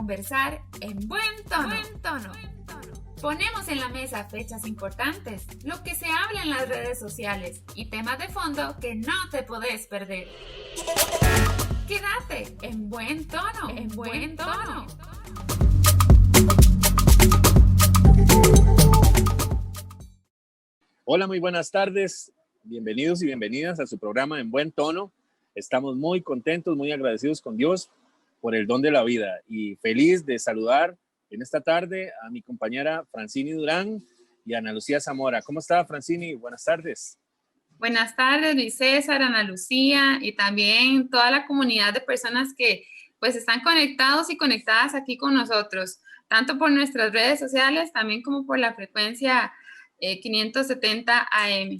conversar en buen tono. Ponemos en la mesa fechas importantes, lo que se habla en las redes sociales y temas de fondo que no te podés perder. Quédate en buen tono. Hola, muy buenas tardes. Bienvenidos y bienvenidas a su programa En Buen Tono. Estamos muy contentos, muy agradecidos con Dios por el don de la vida y feliz de saludar en esta tarde a mi compañera Francini Durán y a Ana Lucía Zamora. ¿Cómo está, Francini? Buenas tardes. Buenas tardes, Luis César, Ana Lucía y también toda la comunidad de personas que pues están conectados y conectadas aquí con nosotros, tanto por nuestras redes sociales, también como por la frecuencia 570 AM.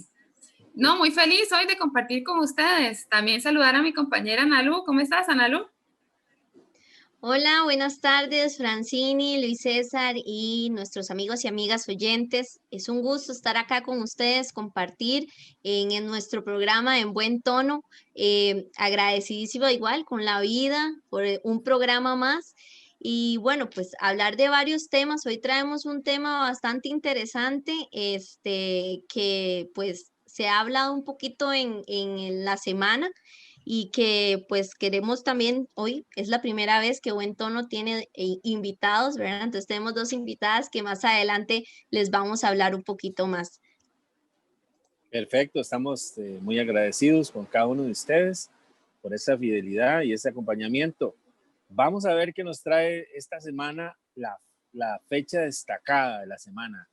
No, muy feliz hoy de compartir con ustedes. También saludar a mi compañera Analu. ¿Cómo estás, Analu? Hola, buenas tardes, Francini, Luis César y nuestros amigos y amigas oyentes. Es un gusto estar acá con ustedes, compartir en nuestro programa En Buen Tono. Agradecidísimo igual con la vida por un programa más. Y bueno, pues hablar de varios temas. Hoy traemos un tema bastante interesante, que pues se ha hablado un poquito en la semana y que pues queremos también, hoy es la primera vez que Buen Tono tiene invitados, ¿verdad? Entonces tenemos dos invitadas que más adelante les vamos a hablar un poquito más. Perfecto, estamos muy agradecidos con cada uno de ustedes por esa fidelidad y ese acompañamiento. Vamos a ver qué nos trae esta semana la fecha destacada de la semana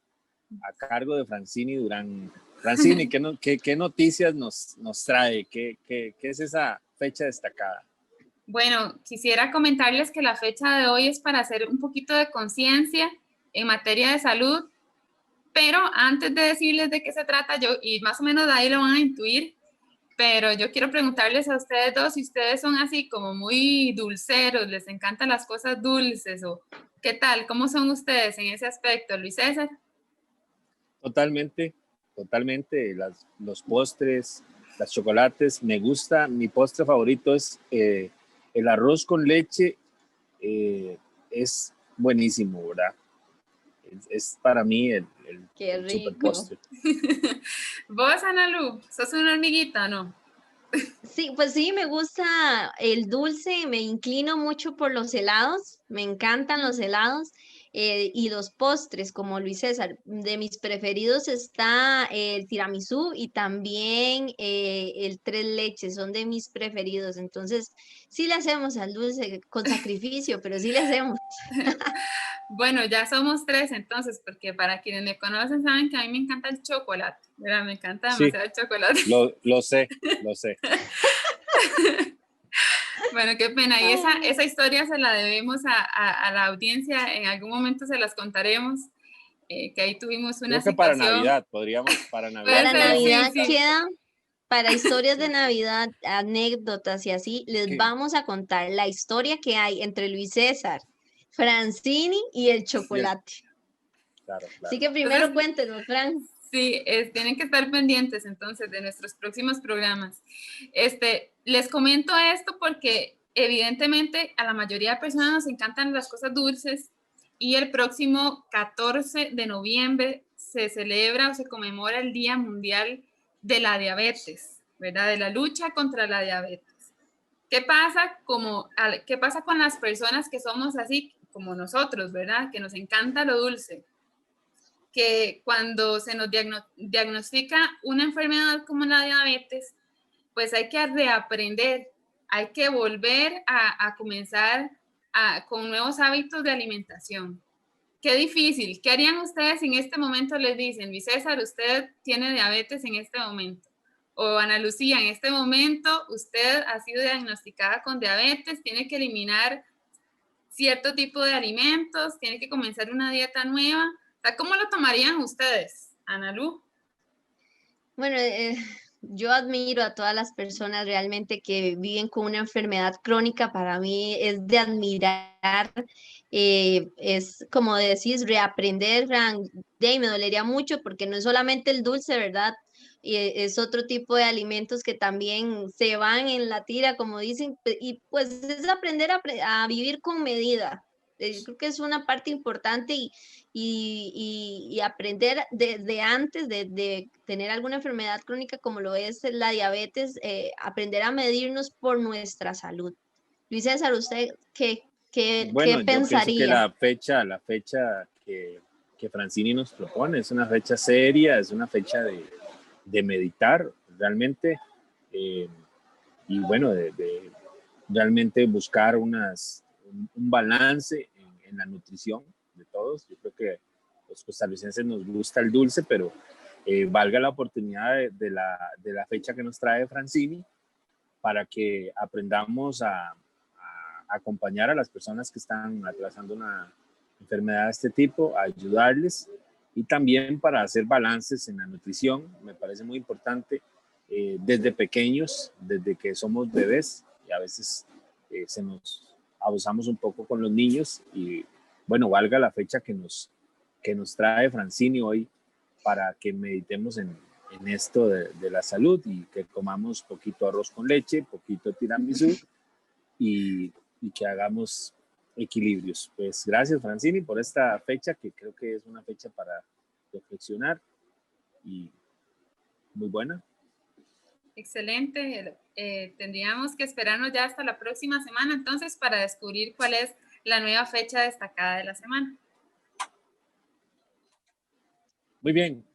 a cargo de Francini Durán. Francini, ¿qué noticias nos trae? ¿Qué es esa fecha destacada? Bueno, quisiera comentarles que la fecha de hoy es para hacer un poquito de conciencia en materia de salud, pero antes de decirles de qué se trata, y más o menos de ahí lo van a intuir, pero yo quiero preguntarles a ustedes dos si ustedes son así como muy dulceros, les encantan las cosas dulces, o qué tal, cómo son ustedes en ese aspecto, Luis César. Totalmente. Los postres, las chocolates, me gusta. Mi postre favorito es el arroz con leche. Es buenísimo, ¿verdad? Es para mí el super postre. ¿Vos, Analu, sos una hormiguita, no? Sí, pues sí, me gusta el dulce, me inclino mucho por los helados, me encantan los helados y los postres, como Luis César. De mis preferidos está el tiramisú y también el tres leches, son de mis preferidos. Entonces, sí le hacemos al dulce con sacrificio, pero sí le hacemos. Bueno, ya somos tres entonces, porque para quienes me conocen saben que a mí me encanta el chocolate, ¿verdad? Me encanta demasiado el chocolate. Lo sé. Bueno, qué pena. Y esa historia se la debemos a la audiencia. En algún momento se las contaremos. Que ahí tuvimos una Creo que situación. para Navidad, podríamos, para Navidad. Para Navidad sí. queda, para historias de Navidad, anécdotas y así, les vamos a contar la historia que hay entre Luis César, Francini y el chocolate. Claro. Así que primero cuéntenos, Fran. Sí, tienen que estar pendientes entonces de nuestros próximos programas. Les comento esto porque evidentemente a la mayoría de personas nos encantan las cosas dulces y el próximo 14 de noviembre se celebra o se conmemora el Día Mundial de la Diabetes, ¿verdad? De la lucha contra la diabetes. ¿Qué pasa con las personas que somos así como nosotros, ¿verdad? Que nos encanta lo dulce. Que cuando se nos diagnostica una enfermedad como la diabetes, pues hay que reaprender, hay que volver a comenzar con nuevos hábitos de alimentación. Qué difícil. ¿Qué harían ustedes si en este momento les dicen, Luis César, usted tiene diabetes en este momento? O Ana Lucía, en este momento usted ha sido diagnosticada con diabetes, tiene que eliminar cierto tipo de alimentos, tiene que comenzar una dieta nueva. O sea, ¿cómo lo tomarían ustedes, Analu? Bueno, yo admiro a todas las personas realmente que viven con una enfermedad crónica. Para mí es de admirar. Es como decís, reaprender, me dolería mucho porque no es solamente el dulce, ¿verdad? Es otro tipo de alimentos que también se van en la tira, como dicen, y pues es aprender a vivir con medida. creo que es una parte importante y aprender desde antes de tener alguna enfermedad crónica como lo es la diabetes, aprender a medirnos por nuestra salud. Luis César, ¿usted qué Bueno, yo pienso que pensaría? la fecha que Francini nos propone es una fecha seria, es una fecha de meditar realmente, y bueno, de realmente buscar un balance en la nutrición de todos. Yo creo que los costarricenses nos gusta el dulce, pero valga la oportunidad de la fecha que nos trae Francini para que aprendamos a acompañar a las personas que están atravesando una enfermedad de este tipo, a ayudarles y también para hacer balances en la nutrición. Me parece muy importante desde pequeños, desde que somos bebés, y a veces se nos abusamos un poco con los niños y bueno, valga la fecha que nos trae Francini hoy para que meditemos en esto de la salud y que comamos poquito arroz con leche, poquito tiramisú y que hagamos equilibrios. Pues gracias, Francini, por esta fecha que creo que es una fecha para reflexionar y muy buena. Excelente. Tendríamos que esperarnos ya hasta la próxima semana entonces para descubrir cuál es la nueva fecha destacada de la semana. Muy bien,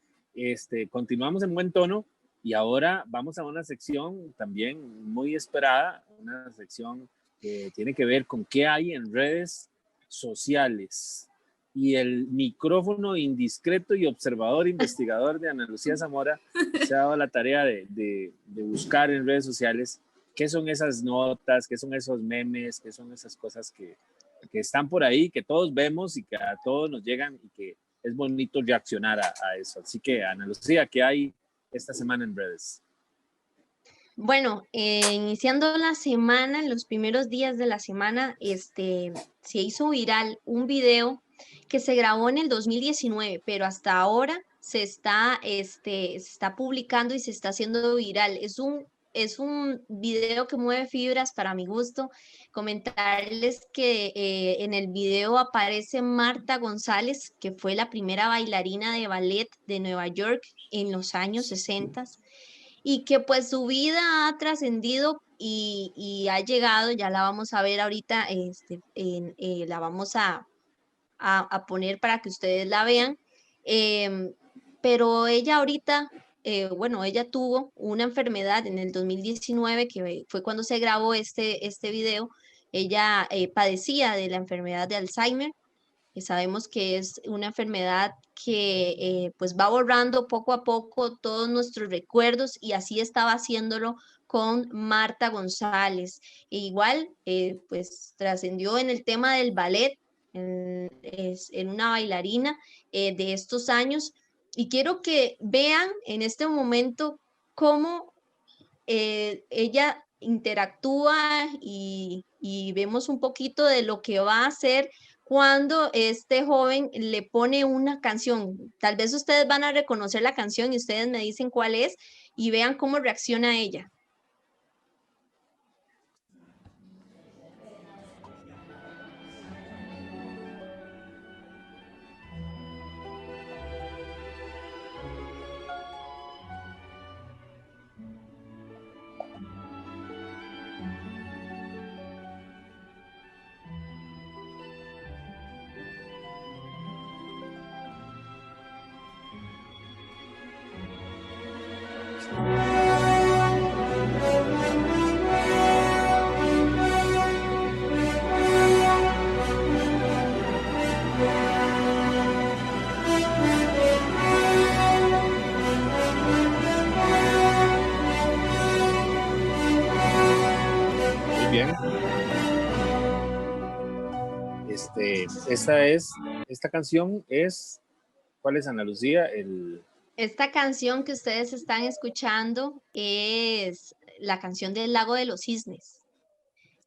continuamos en buen tono y ahora vamos a una sección también muy esperada, una sección que tiene que ver con qué hay en redes sociales. Y el micrófono indiscreto y observador investigador de Ana Lucía Zamora se ha dado la tarea de buscar en redes sociales qué son esas notas, qué son esos memes, qué son esas cosas que están por ahí, que todos vemos y que a todos nos llegan y que es bonito reaccionar a eso. Así que, Ana Lucía, ¿qué hay esta semana en redes? Bueno, iniciando la semana, en los primeros días de la semana, se hizo viral un video que se grabó en el 2019, pero hasta ahora se está publicando y se está haciendo viral. Es un video que mueve fibras para mi gusto. Comentarles que en el video aparece Marta González, que fue la primera bailarina de ballet de Nueva York en los años 60 y que pues su vida ha trascendido y ha llegado, ya la vamos a ver ahorita, la vamos a poner para que ustedes la vean, pero ella ahorita, bueno, ella tuvo una enfermedad en el 2019, que fue cuando se grabó este video. Ella padecía de la enfermedad de Alzheimer, que sabemos que es una enfermedad que pues va borrando poco a poco todos nuestros recuerdos, y así estaba haciéndolo con Marta González. E igual, pues trascendió en el tema del ballet, en una bailarina de estos años, y quiero que vean en este momento cómo ella interactúa y vemos un poquito de lo que va a hacer cuando este joven le pone una canción. Tal vez ustedes van a reconocer la canción y ustedes me dicen cuál es y vean cómo reacciona ella. Muy bien. Esta canción es, ¿cuál es, Ana Lucía? Esta canción que ustedes están escuchando es la canción del Lago de los Cisnes.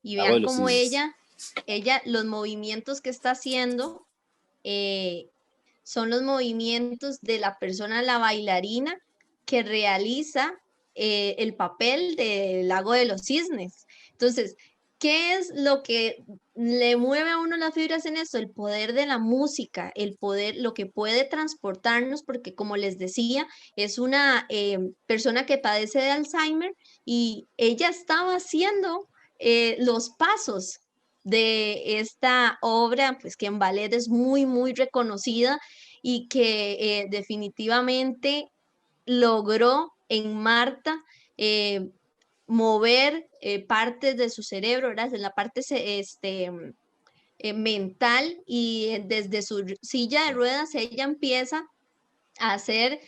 Y Lago de vean los cómo Cisnes. los movimientos que está haciendo son los movimientos de la persona, la bailarina, que realiza el papel del Lago de los Cisnes. Entonces, ¿qué es lo que le mueve a uno las fibras en esto? El poder de la música, el poder, lo que puede transportarnos, porque como les decía, es una persona que padece de Alzheimer y ella estaba haciendo los pasos de esta obra, pues que en ballet es muy, muy reconocida y que definitivamente logró en Marta eh, mover partes de su cerebro, ¿verdad? En la parte mental y desde su silla de ruedas ella empieza a hacer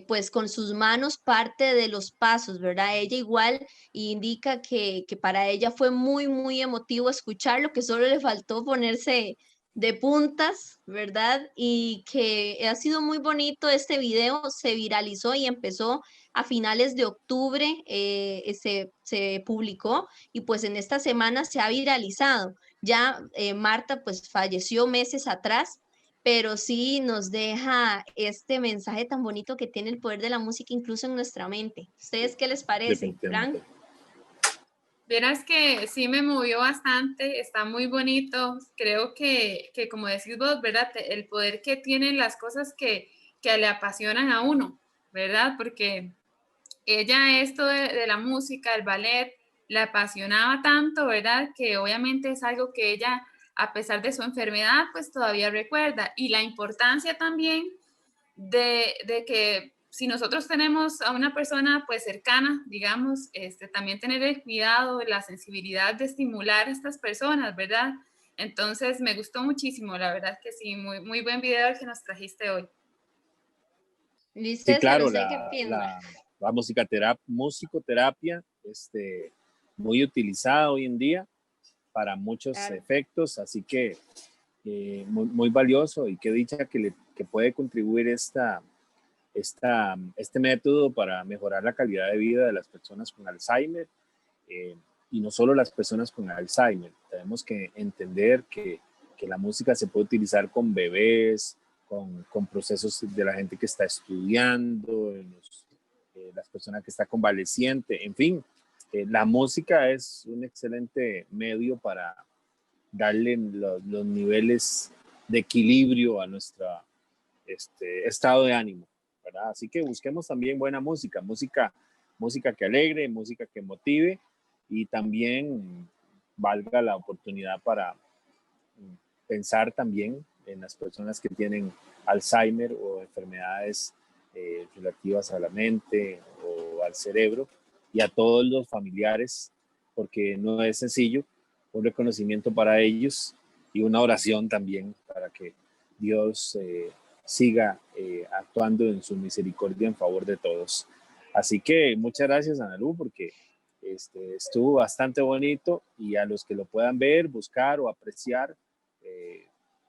pues con sus manos parte de los pasos, ¿verdad? Ella igual indica que para ella fue muy, muy emotivo escucharlo, que solo le faltó ponerse de puntas, ¿verdad? Y que ha sido muy bonito este video, se viralizó y empezó a finales de octubre, se publicó y pues en esta semana se ha viralizado. Ya Marta pues falleció meses atrás, pero sí nos deja este mensaje tan bonito que tiene el poder de la música incluso en nuestra mente. ¿Ustedes qué les parece, Frank? Definitivamente. Verás que sí me movió bastante, está muy bonito. Creo que como decís vos, ¿verdad? El poder que tienen las cosas que le apasionan a uno, ¿verdad? Porque ella esto de la música, el ballet, le apasionaba tanto, ¿verdad? Que obviamente es algo que ella, a pesar de su enfermedad, pues todavía recuerda. Y la importancia también de que si nosotros tenemos a una persona pues cercana, digamos, también tener el cuidado, la sensibilidad de estimular a estas personas, ¿verdad? Entonces me gustó muchísimo, la verdad que sí, muy, muy buen video el que nos trajiste hoy. Luis Sí, César, claro, ¿usted qué piensa? la musicoterapia, muy utilizada hoy en día para muchos Claro. efectos, así que muy, muy valioso y qué dicha que puede contribuir este método para mejorar la calidad de vida de las personas con Alzheimer, y no solo las personas con Alzheimer. Tenemos que entender que la música se puede utilizar con bebés, con procesos de la gente que está estudiando, las personas que está convaleciente, en fin. La música es un excelente medio para darle los niveles de equilibrio a nuestro estado de ánimo, ¿verdad? Así que busquemos también buena música que alegre, música que motive y también valga la oportunidad para pensar también en las personas que tienen Alzheimer o enfermedades relativas a la mente o al cerebro y a todos los familiares, porque no es sencillo, un reconocimiento para ellos y una oración también para que Dios siga actuando en su misericordia en favor de todos. Así que muchas gracias, Ana Lu, porque estuvo bastante bonito y a los que lo puedan ver, buscar o apreciar,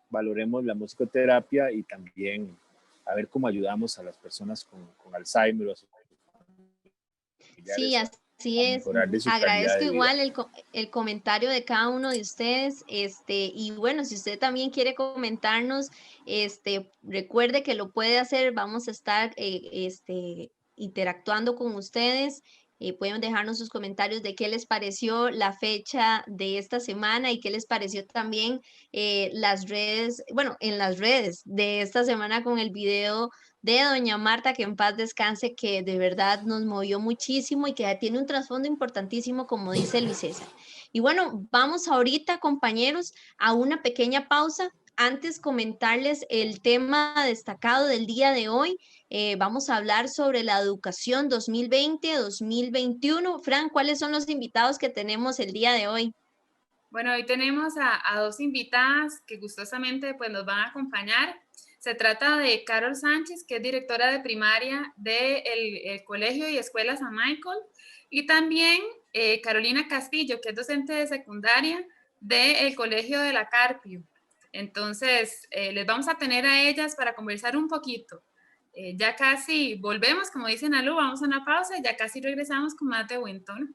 valoremos la musicoterapia y también a ver cómo ayudamos a las personas con Alzheimer o a sus Sí, familiares así a es. mejorarle su calidad Agradezco de vida. igual el comentario de cada uno de ustedes. Y bueno, si usted también quiere comentarnos, recuerde que lo puede hacer. Vamos a estar interactuando con ustedes. Pueden dejarnos sus comentarios de qué les pareció la fecha de esta semana y qué les pareció también las redes, bueno, en las redes de esta semana con el video de doña Marta, que en paz descanse, que de verdad nos movió muchísimo y que tiene un trasfondo importantísimo, como dice Luis César. Y bueno, vamos ahorita, compañeros, a una pequeña pausa. Antes comentarles el tema destacado del día de hoy. Vamos a hablar sobre la educación 2020-2021. Fran, ¿cuáles son los invitados que tenemos el día de hoy? Bueno, hoy tenemos a dos invitadas que gustosamente pues, nos van a acompañar. Se trata de Carol Sánchez, que es directora de primaria del Colegio y Escuela San Michael, y también Carolina Castillo, que es docente de secundaria del Colegio de la Carpio. Entonces, les vamos a tener a ellas para conversar un poquito. Ya casi volvemos, como dice Nalu, vamos a una pausa y ya casi regresamos con más de Buen Tono.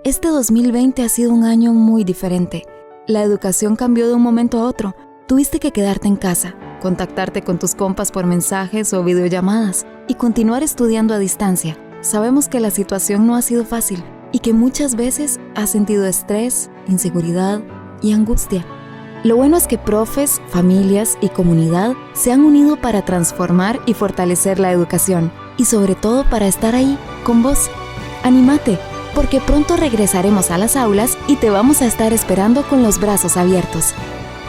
Este 2020 ha sido un año muy diferente. La educación cambió de un momento a otro. Tuviste que quedarte en casa, contactarte con tus compas por mensajes o videollamadas y continuar estudiando a distancia. sabemos que la situación no ha sido fácil y que muchas veces has sentido estrés, inseguridad y angustia. Lo bueno es que profes, familias y comunidad se han unido para transformar y fortalecer la educación y sobre todo para estar ahí con vos. ¡Anímate! Porque pronto regresaremos a las aulas y te vamos a estar esperando con los brazos abiertos.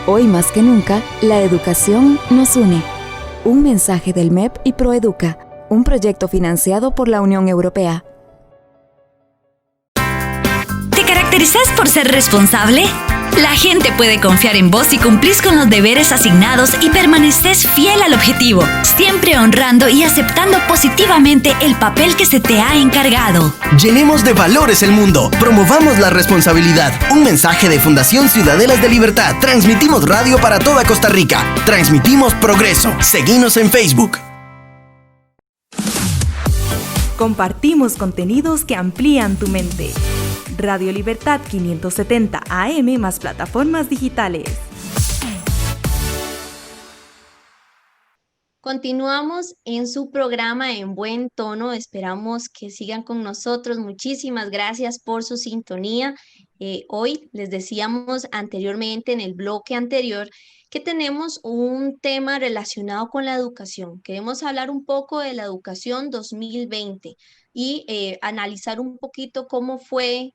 Hoy más que nunca, la educación nos une. Un mensaje del MEP y Proeduca, un proyecto financiado por la Unión Europea. ¿Te caracterizas por ser responsable? La gente puede confiar en vos si cumplís con los deberes asignados y permaneces fiel al objetivo, siempre honrando y aceptando positivamente el papel que se te ha encargado. Llenemos de valores el mundo. Promovamos la responsabilidad. Un mensaje de Fundación Ciudadelas de Libertad. Transmitimos radio para toda Costa Rica. Transmitimos progreso. Seguinos en Facebook. Compartimos contenidos que amplían tu mente. Radio Libertad 570 AM más plataformas digitales. Continuamos en su programa En Buen Tono. Esperamos que sigan con nosotros. Muchísimas gracias por su sintonía. Hoy les decíamos anteriormente en el bloque anterior que tenemos un tema relacionado con la educación. Queremos hablar un poco de la educación 2020 y analizar un poquito cómo fue,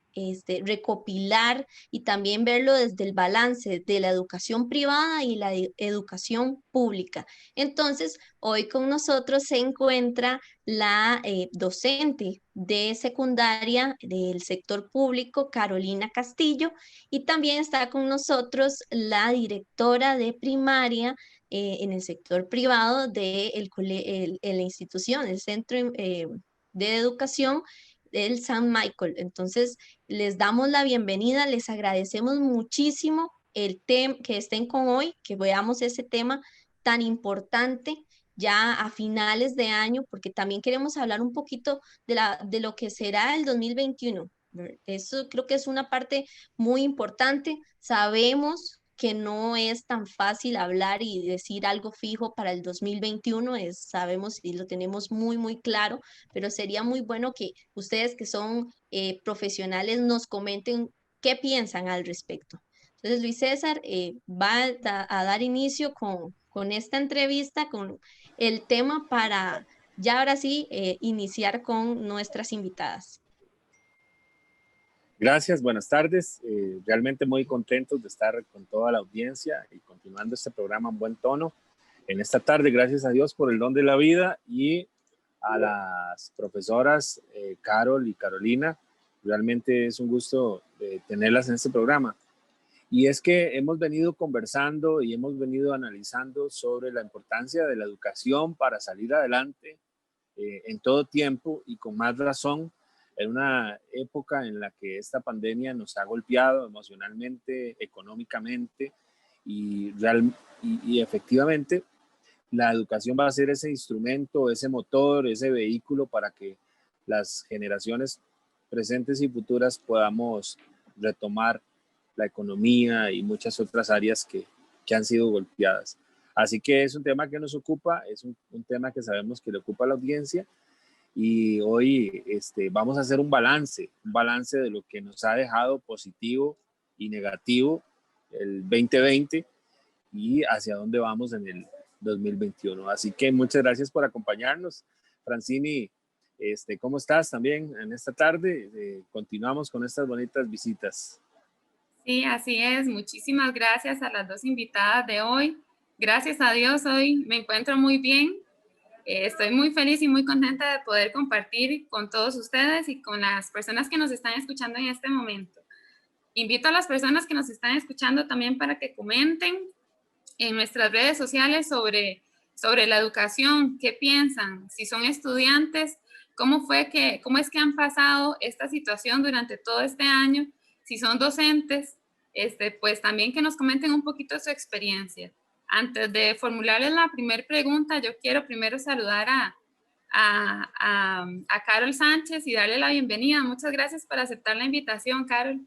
recopilar y también verlo desde el balance de la educación privada y la educación pública. Entonces, hoy con nosotros se encuentra la docente de secundaria del sector público, Carolina Castillo, y también está con nosotros la directora de primaria en el sector privado de la institución, el Centro de Educación del San Michael. Entonces, les damos la bienvenida, les agradecemos muchísimo que estén con hoy, que veamos ese tema tan importante ya a finales de año, porque también queremos hablar un poquito de lo que será el 2021. Eso creo que es una parte muy importante. Sabemos que no es tan fácil hablar y decir algo fijo para el 2021, sabemos y lo tenemos muy, muy claro, pero sería muy bueno que ustedes que son profesionales nos comenten qué piensan al respecto. Entonces, Luis César va a dar inicio con esta entrevista, con el tema para ya ahora sí iniciar con nuestras invitadas. Gracias, buenas tardes. Realmente muy contentos de estar con toda la audiencia y continuando este programa en buen tono. En esta tarde, gracias a Dios por el don de la vida y a las profesoras Carol y Carolina. Realmente es un gusto tenerlas en este programa. Y es que hemos venido conversando y hemos venido analizando sobre la importancia de la educación para salir adelante en todo tiempo y con más razón en una época en la que esta pandemia nos ha golpeado emocionalmente, económicamente y efectivamente la educación va a ser ese instrumento, ese motor, ese vehículo para que las generaciones presentes y futuras podamos retomar la economía y muchas otras áreas que han sido golpeadas. Así que es un tema que nos ocupa, es un tema que sabemos que le ocupa a la audiencia. Y hoy vamos a hacer un balance de lo que nos ha dejado positivo y negativo el 2020 y hacia dónde vamos en el 2021. Así que muchas gracias por acompañarnos. Francini, ¿cómo estás también en esta tarde? Continuamos con estas bonitas visitas. Sí, así es. Muchísimas gracias a las dos invitadas de hoy. Gracias a Dios, hoy me encuentro muy bien. Estoy muy feliz y muy contenta de poder compartir con todos ustedes y con las personas que nos están escuchando en este momento. Invito a las personas que nos están escuchando también para que comenten en nuestras redes sociales sobre la educación, qué piensan, si son estudiantes, cómo es que han pasado esta situación durante todo este año, si son docentes, pues también que nos comenten un poquito su experiencia. Antes de formularles la primera pregunta, yo quiero primero saludar a Carol Sánchez y darle la bienvenida. Muchas gracias por aceptar la invitación, Carol.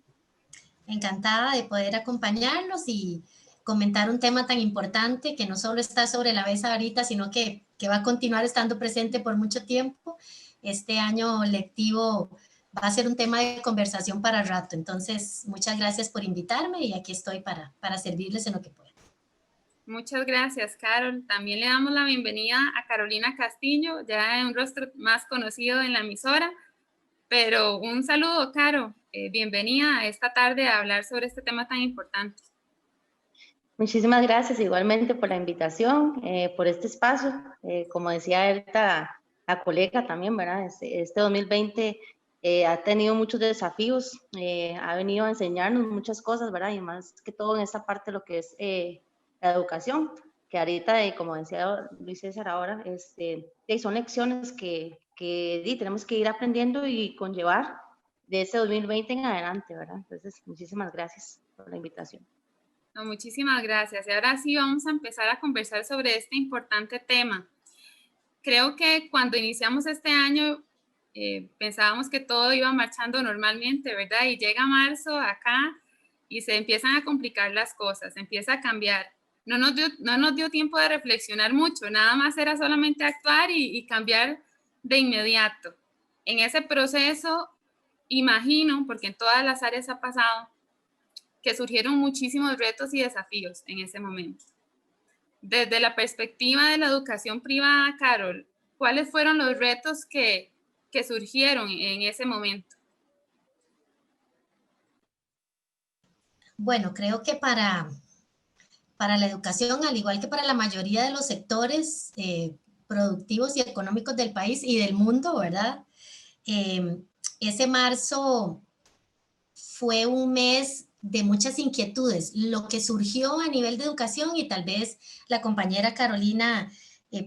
Encantada de poder acompañarlos y comentar un tema tan importante que no solo está sobre la mesa ahorita, sino que va a continuar estando presente por mucho tiempo. este año lectivo va a ser un tema de conversación para rato. Entonces, muchas gracias por invitarme y aquí estoy para servirles en lo que pueda. Muchas gracias, Carol. También le damos la bienvenida a Carolina Castillo, ya un rostro más conocido en la emisora. Pero un saludo, Caro. Bienvenida a esta tarde a hablar sobre este tema tan importante. Muchísimas gracias igualmente por la invitación, por este espacio. Como decía ahorita la colega también, ¿verdad? Este 2020 ha tenido muchos desafíos, ha venido a enseñarnos muchas cosas, ¿verdad? Y más que todo en esta parte de lo que es la educación, que ahorita, como decía Luis César ahora, son lecciones que tenemos que ir aprendiendo y conllevar de ese 2020 en adelante, ¿verdad? Entonces, muchísimas gracias por la invitación. No, muchísimas gracias. Y ahora sí vamos a empezar a conversar sobre este importante tema. Creo que cuando iniciamos este año pensábamos que todo iba marchando normalmente, ¿verdad? Y llega marzo acá y se empiezan a complicar las cosas, empieza a cambiar. No nos dio tiempo de reflexionar mucho, nada más era solamente actuar y cambiar de inmediato. En ese proceso, imagino, porque en todas las áreas ha pasado, que surgieron muchísimos retos y desafíos en ese momento. Desde la perspectiva de la educación privada, Carol, ¿cuáles fueron los retos que surgieron en ese momento? Bueno, creo que para la educación, al igual que para la mayoría de los sectores productivos y económicos del país y del mundo, ¿verdad? Ese marzo fue un mes de muchas inquietudes. Lo que surgió a nivel de educación, y tal vez la compañera Carolina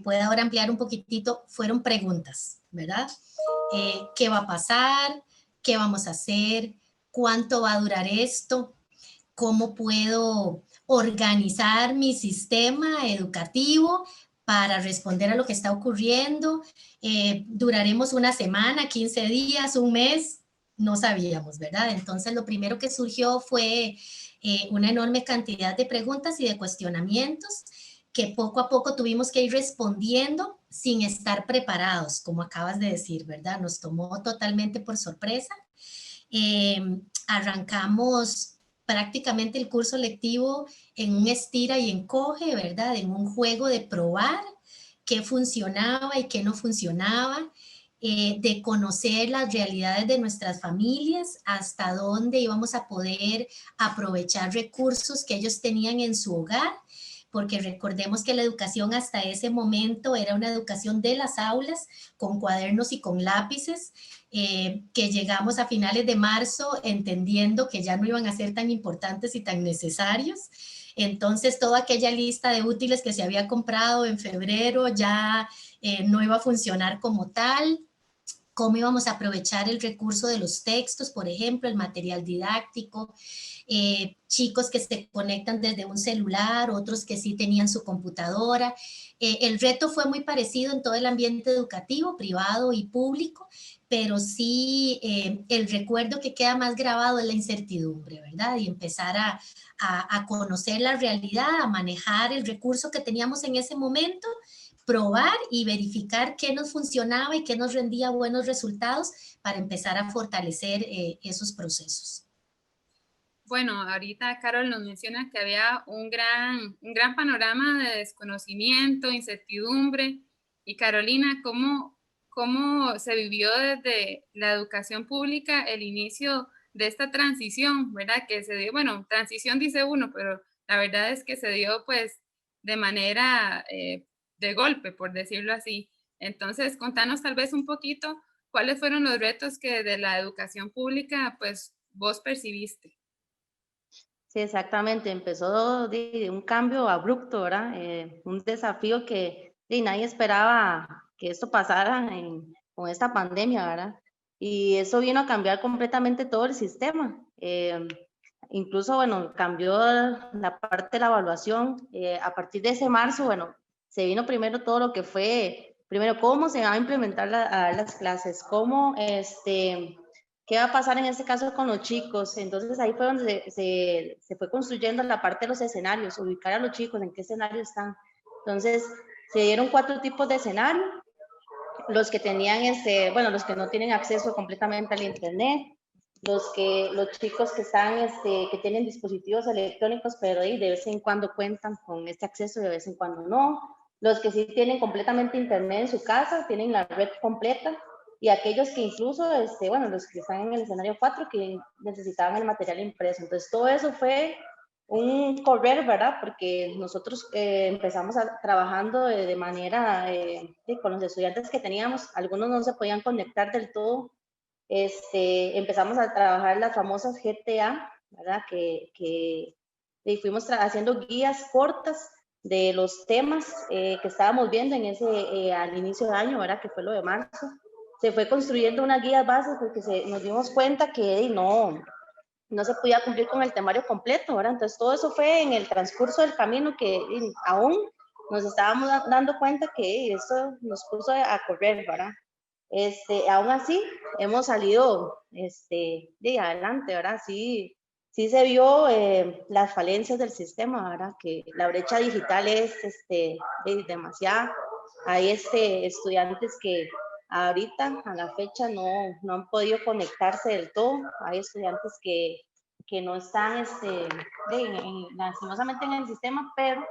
pueda ahora ampliar un poquitito, fueron preguntas, ¿verdad? ¿Qué va a pasar? ¿Qué vamos a hacer? ¿Cuánto va a durar esto? ¿Cómo puedo organizar mi sistema educativo para responder a lo que está ocurriendo? ¿Duraremos una semana, 15 días, un mes? No sabíamos, ¿verdad? Entonces, lo primero que surgió fue una enorme cantidad de preguntas y de cuestionamientos que poco a poco tuvimos que ir respondiendo sin estar preparados, como acabas de decir, ¿verdad? Nos tomó totalmente por sorpresa. Arrancamos prácticamente el curso lectivo en un estira y encoge, ¿verdad? En un juego de probar qué funcionaba y qué no funcionaba, de conocer las realidades de nuestras familias, hasta dónde íbamos a poder aprovechar recursos que ellos tenían en su hogar, porque recordemos que la educación hasta ese momento era una educación de las aulas, con cuadernos y con lápices, que llegamos a finales de marzo entendiendo que ya no iban a ser tan importantes y tan necesarios. Entonces, toda aquella lista de útiles que se había comprado en febrero ya no iba a funcionar como tal. Cómo íbamos a aprovechar el recurso de los textos, por ejemplo, el material didáctico, chicos que se conectan desde un celular, otros que sí tenían su computadora. El reto fue muy parecido en todo el ambiente educativo, privado y público, pero sí el recuerdo que queda más grabado es la incertidumbre, ¿verdad? Y empezar a conocer la realidad, a manejar el recurso que teníamos en ese momento, probar y verificar qué nos funcionaba y qué nos rendía buenos resultados para empezar a fortalecer esos procesos. Bueno, ahorita Carol nos menciona que había un gran panorama de desconocimiento, incertidumbre. Y Carolina, ¿cómo se vivió desde la educación pública el inicio de esta transición, ¿verdad? Que se dio, bueno, transición dice uno, pero la verdad es que se dio pues de manera de golpe, por decirlo así. Entonces, contanos tal vez un poquito cuáles fueron los retos que de la educación pública pues vos percibiste. Sí, exactamente. Empezó de un cambio abrupto, ¿verdad? Un desafío que nadie esperaba que esto pasara con esta pandemia, ¿verdad? Y eso vino a cambiar completamente todo el sistema. Incluso, bueno, cambió la parte de la evaluación. A partir de ese marzo, bueno, se vino primero todo lo que fue, primero, cómo se va a implementar las clases, cómo, qué va a pasar en este caso con los chicos. Entonces ahí fue donde se fue construyendo la parte de los escenarios, ubicar a los chicos en qué escenario están. Entonces se dieron 4 tipos de escenarios. los que tenían, los que no tienen acceso completamente al internet, los chicos que están, que tienen dispositivos electrónicos, pero de vez en cuando cuentan con este acceso y de vez en cuando no, los que sí tienen completamente internet en su casa, tienen la red completa, y aquellos que incluso, los que están en el escenario 4, que necesitaban el material impreso. Entonces, todo eso fue un correr, ¿verdad? Porque nosotros empezamos trabajando de manera, con los estudiantes que teníamos, algunos no se podían conectar del todo. Empezamos a trabajar las famosas GTA, ¿verdad? Que fuimos haciendo guías cortas de los temas que estábamos viendo al inicio de año, ¿verdad? Que fue lo de marzo. Se fue construyendo unas guías bases porque nos dimos cuenta que no se podía cumplir con el temario completo, ¿verdad? Entonces todo eso fue en el transcurso del camino que aún nos estábamos dando cuenta que esto nos puso a correr, ¿verdad? Aún así hemos salido de adelante, ¿verdad? Sí se vio las falencias del sistema, ¿verdad? Que la brecha digital es demasiada. Hay estudiantes que ahorita, a la fecha, no han podido conectarse del todo. Hay estudiantes que no están lastimosamente en el sistema, pero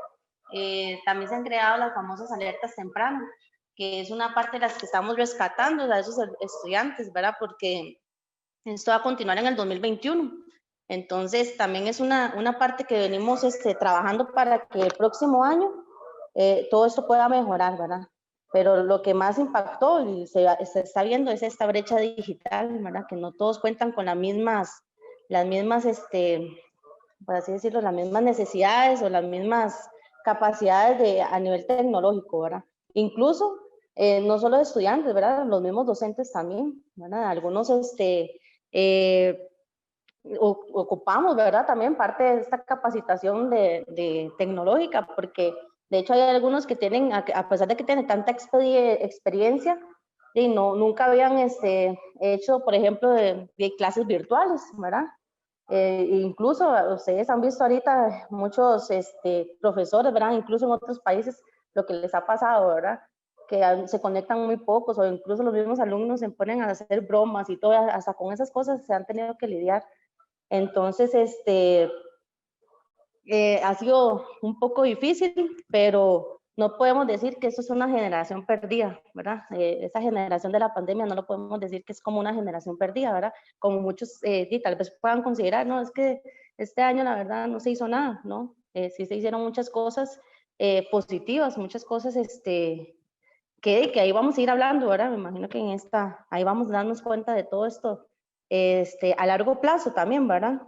también se han creado las famosas alertas tempranas, que es una parte de las que estamos rescatando a esos estudiantes, ¿verdad? Porque esto va a continuar en el 2021. Entonces, también es una parte que venimos trabajando para que el próximo año todo esto pueda mejorar, ¿verdad? Pero lo que más impactó y se está viendo es esta brecha digital, ¿verdad? Que no todos cuentan con las mismas, por así decirlo, las mismas necesidades o las mismas capacidades a nivel tecnológico, ¿verdad? Incluso, no solo estudiantes, ¿verdad? Los mismos docentes también, ¿verdad? Algunos, ocupamos, ¿verdad? También parte de esta capacitación de tecnológica, porque de hecho hay algunos que tienen, a pesar de que tienen tanta experiencia, nunca habían hecho, por ejemplo, de clases virtuales, ¿verdad? Incluso ustedes han visto ahorita muchos profesores, ¿verdad? Incluso en otros países lo que les ha pasado, ¿verdad? Que se conectan muy pocos, o incluso los mismos alumnos se ponen a hacer bromas y todo, hasta con esas cosas se han tenido que lidiar. Entonces, ha sido un poco difícil, pero no podemos decir que esto es una generación perdida, ¿verdad? Esa generación de la pandemia no lo podemos decir que es como una generación perdida, ¿verdad? Como muchos tal vez puedan considerar, no, es que este año la verdad no se hizo nada, ¿no? Sí se hicieron muchas cosas positivas, muchas cosas que ahí vamos a ir hablando, ¿verdad? Me imagino que ahí vamos a darnos cuenta de todo esto a largo plazo también, ¿verdad?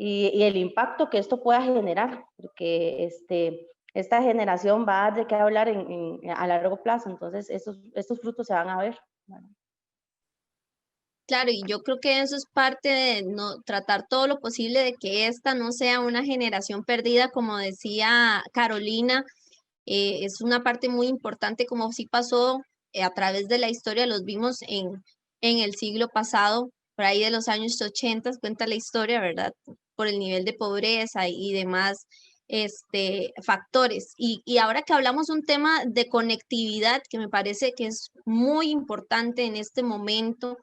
Y el impacto que esto pueda generar, porque esta generación va a dar de qué hablar a largo plazo, entonces estos frutos se van a ver, ¿verdad? Claro, y yo creo que eso es parte de tratar todo lo posible de que esta no sea una generación perdida, como decía Carolina. Es una parte muy importante, como sí pasó a través de la historia, los vimos en el siglo pasado, por ahí de los años 80, cuenta la historia, ¿verdad? Por el nivel de pobreza y demás factores. Y ahora que hablamos un tema de conectividad, que me parece que es muy importante en este momento,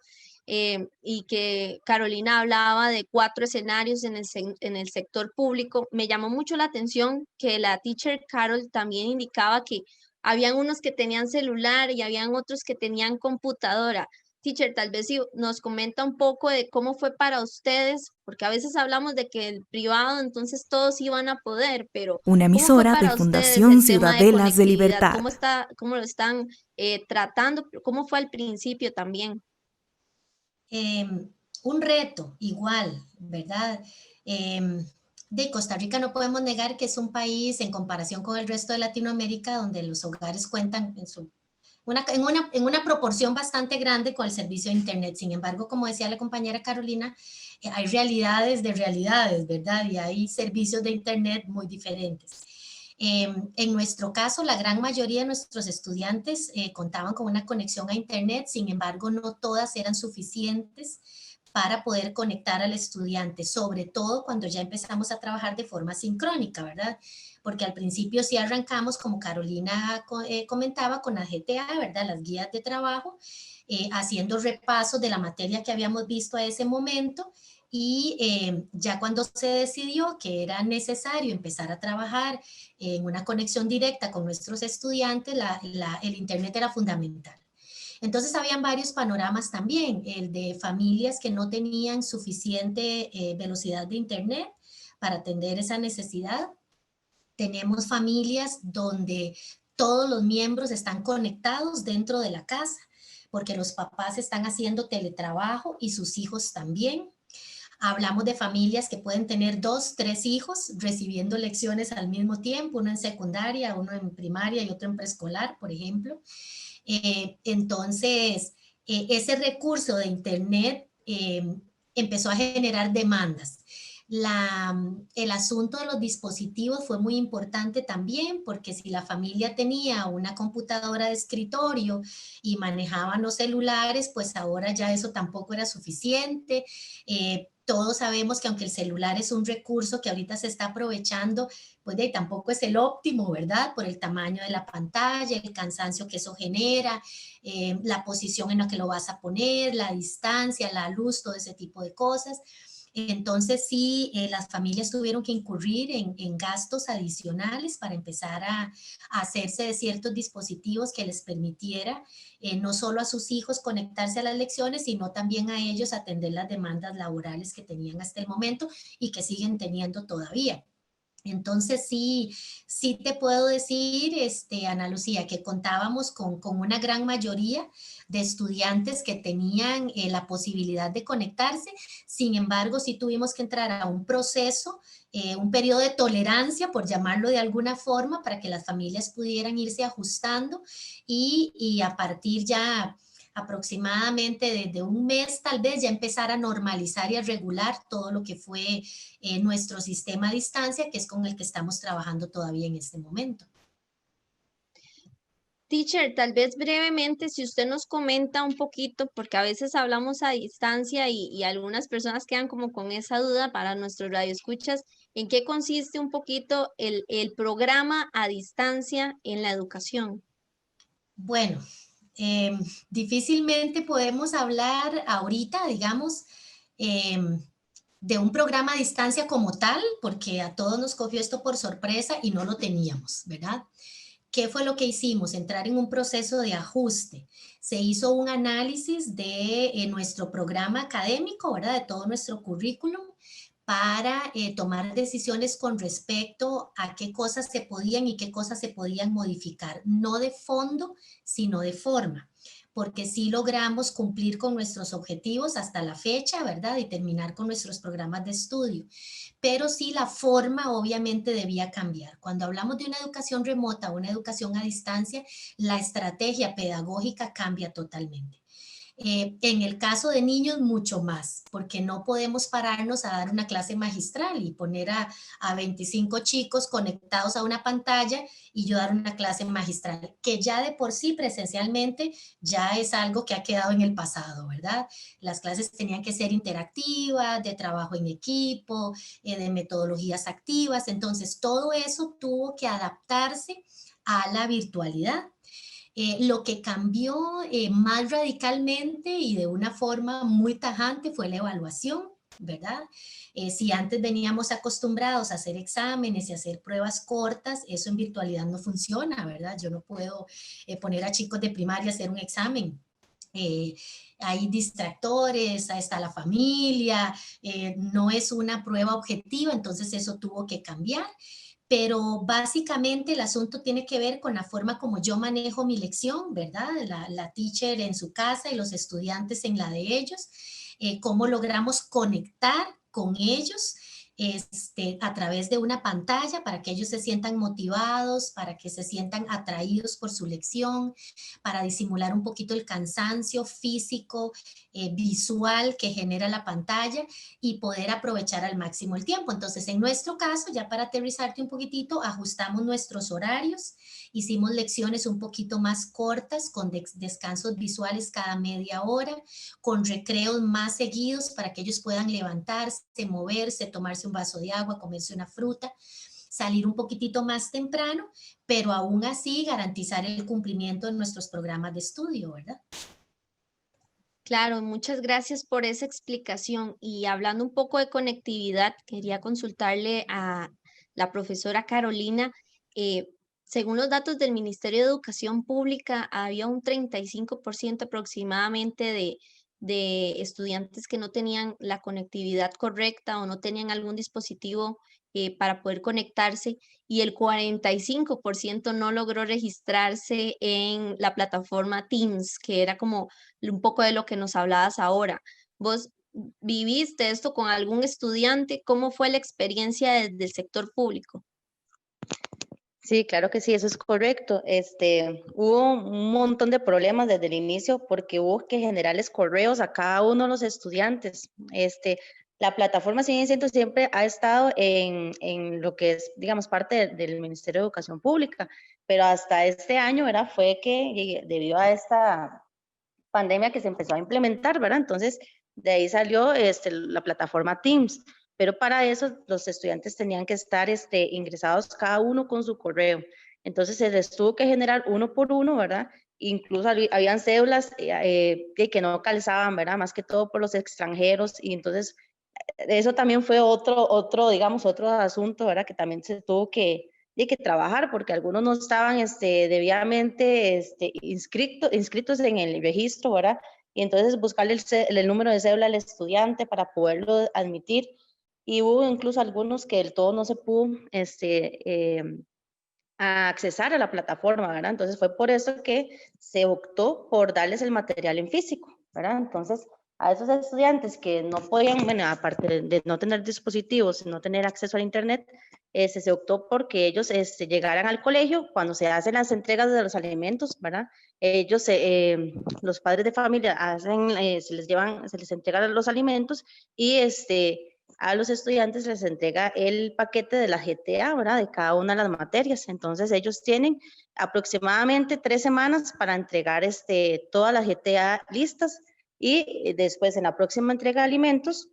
y que Carolina hablaba de 4 escenarios en el sector público, me llamó mucho la atención que la teacher Carol también indicaba que habían unos que tenían celular y habían otros que tenían computadora. Teacher, tal vez si nos comenta un poco de cómo fue para ustedes, porque a veces hablamos de que el privado, entonces todos iban a poder, pero una emisora de Fundación Ciudadelas de Libertad. ¿Cómo lo están tratando? ¿Cómo fue al principio también? Un reto igual, ¿verdad? De Costa Rica no podemos negar que es un país en comparación con el resto de Latinoamérica donde los hogares cuentan en una proporción bastante grande con el servicio de Internet. Sin embargo, como decía la compañera Carolina, hay realidades de realidades, ¿verdad? Y hay servicios de Internet muy diferentes. En nuestro caso, la gran mayoría de nuestros estudiantes contaban con una conexión a Internet, sin embargo, no todas eran suficientes para poder conectar al estudiante, sobre todo cuando ya empezamos a trabajar de forma sincrónica, ¿verdad? porque al principio sí arrancamos, como Carolina comentaba, con las GTA, ¿verdad? Las guías de trabajo, haciendo repasos de la materia que habíamos visto a ese momento, y ya cuando se decidió que era necesario empezar a trabajar en una conexión directa con nuestros estudiantes, el Internet era fundamental. Entonces habían varios panoramas también, el de familias que no tenían suficiente velocidad de Internet para atender esa necesidad. Tenemos familias donde todos los miembros están conectados dentro de la casa, porque los papás están haciendo teletrabajo y sus hijos también. Hablamos de familias que pueden tener 2, 3 hijos recibiendo lecciones al mismo tiempo, uno en secundaria, uno en primaria y otro en preescolar, por ejemplo. Entonces, ese recurso de Internet empezó a generar demandas. El asunto de los dispositivos fue muy importante también, porque si la familia tenía una computadora de escritorio y manejaban los celulares, pues ahora ya eso tampoco era suficiente. Todos sabemos que aunque el celular es un recurso que ahorita se está aprovechando, pues tampoco es el óptimo, ¿verdad? Por el tamaño de la pantalla, el cansancio que eso genera, la posición en la que lo vas a poner, la distancia, la luz, todo ese tipo de cosas. Entonces sí, las familias tuvieron que incurrir en gastos adicionales para empezar a hacerse de ciertos dispositivos que les permitiera no solo a sus hijos conectarse a las lecciones, sino también a ellos atender las demandas laborales que tenían hasta el momento y que siguen teniendo todavía. Entonces sí te puedo decir, Ana Lucía, que contábamos con una gran mayoría de estudiantes que tenían la posibilidad de conectarse. Sin embargo, sí tuvimos que entrar a un proceso, un periodo de tolerancia, por llamarlo de alguna forma, para que las familias pudieran irse ajustando y a partir ya aproximadamente desde un mes tal vez ya empezar a normalizar y a regular todo lo que fue nuestro sistema a distancia, que es con el que estamos trabajando todavía en este momento. Teacher, tal vez brevemente, si usted nos comenta un poquito, porque a veces hablamos a distancia y algunas personas quedan como con esa duda para nuestros radioescuchas, ¿en qué consiste un poquito el programa a distancia en la educación? Bueno, difícilmente podemos hablar ahorita, digamos, de un programa a distancia como tal, porque a todos nos cogió esto por sorpresa y no lo teníamos, ¿verdad? ¿Qué fue lo que hicimos? Entrar en un proceso de ajuste. Se hizo un análisis de nuestro programa académico, ¿verdad? De todo nuestro currículum, para tomar decisiones con respecto a qué cosas se podían y qué cosas se podían modificar, no de fondo, sino de forma, porque sí logramos cumplir con nuestros objetivos hasta la fecha, ¿verdad? Y terminar con nuestros programas de estudio. Pero sí la forma obviamente debía cambiar. Cuando hablamos de una educación remota o una educación a distancia, la estrategia pedagógica cambia totalmente. En el caso de niños, mucho más, porque no podemos pararnos a dar una clase magistral y poner a 25 chicos conectados a una pantalla y yo dar una clase magistral, que ya de por sí presencialmente ya es algo que ha quedado en el pasado, ¿verdad? Las clases tenían que ser interactivas, de trabajo en equipo, de metodologías activas, entonces todo eso tuvo que adaptarse a la virtualidad. Lo que cambió más radicalmente y de una forma muy tajante fue la evaluación, ¿verdad? Si antes veníamos acostumbrados a hacer exámenes y hacer pruebas cortas, eso en virtualidad no funciona, ¿verdad? Yo no puedo poner a chicos de primaria a hacer un examen. Hay distractores, ahí está la familia, no es una prueba objetiva, entonces eso tuvo que cambiar. Pero básicamente el asunto tiene que ver con la forma como yo manejo mi lección, ¿verdad? La teacher en su casa y los estudiantes en la de ellos, cómo logramos conectar con ellos a través de una pantalla para que ellos se sientan motivados, para que se sientan atraídos por su lección, para disimular un poquito el cansancio físico, visual que genera la pantalla y poder aprovechar al máximo el tiempo. Entonces, en nuestro caso, ya para aterrizarte un poquitito, ajustamos nuestros horarios, hicimos lecciones un poquito más cortas, con descansos visuales cada media hora, con recreos más seguidos para que ellos puedan levantarse, moverse, tomarse un vaso de agua, comerse una fruta. salir un poquitito más temprano, pero aún así garantizar el cumplimiento de nuestros programas de estudio, ¿verdad? Claro, muchas gracias por esa explicación. Y hablando un poco de conectividad, quería consultarle a la profesora Carolina. eh, Según los datos del Ministerio de Educación Pública, había un 35% aproximadamente de estudiantes que no tenían la conectividad correcta o no tenían algún dispositivo para poder conectarse, y el 45% no logró registrarse en la plataforma Teams, que era como un poco de lo que nos hablabas ahora. ¿Vos viviste esto con algún estudiante? ¿Cómo fue la experiencia del sector público? Sí, claro que sí, eso es correcto. Hubo un montón de problemas desde el inicio porque hubo que generarles correos a cada uno de los estudiantes. La plataforma siempre ha estado en lo que es, digamos, parte del Ministerio de Educación Pública, pero hasta este año, ¿verdad? Fue que debido a esta pandemia que se empezó a implementar, ¿verdad? Entonces, de ahí salió la plataforma Teams, pero para eso los estudiantes tenían que estar ingresados cada uno con su correo. Entonces, se les tuvo que generar uno por uno, ¿verdad? Incluso habían cédulas que no calzaban, ¿verdad? Más que todo por los extranjeros, y entonces eso también fue digamos, otro asunto, ¿verdad? Que también se tuvo que trabajar porque algunos no estaban debidamente inscritos en el registro, ¿verdad? Y entonces buscarle el número de cédula al estudiante para poderlo admitir. Y hubo incluso algunos que del todo no se pudo a accesar a la plataforma, ¿verdad? Entonces fue por eso que se optó por darles el material en físico, ¿verdad? Entonces, a esos estudiantes que no podían, bueno, aparte de no tener dispositivos, no tener acceso al internet, se optó porque ellos llegaran al colegio cuando se hacen las entregas de los alimentos, ¿verdad? Ellos, los padres de familia hacen, se les entregan los alimentos y a los estudiantes les entrega el paquete de la GTA, ¿verdad? De cada una de las materias. Entonces ellos tienen aproximadamente 3 semanas para entregar todas las GTA listas, y después en la próxima entrega de alimentos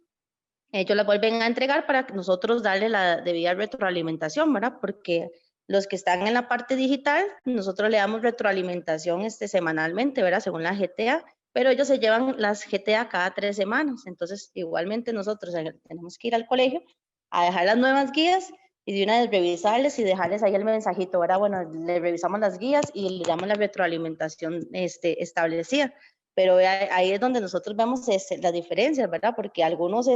ellos la vuelven a entregar para que nosotros darle la debida retroalimentación, ¿verdad? Porque los que están en la parte digital, nosotros le damos retroalimentación semanalmente, ¿verdad? Según la GTA, pero ellos se llevan las GTA cada 3 semanas. Entonces, igualmente nosotros tenemos que ir al colegio a dejar las nuevas guías y de una vez revisarles y dejarles ahí el mensajito, ¿verdad? Bueno, le revisamos las guías y le damos la retroalimentación establecida. Pero ahí es donde nosotros vemos las diferencias, ¿verdad? Porque algunos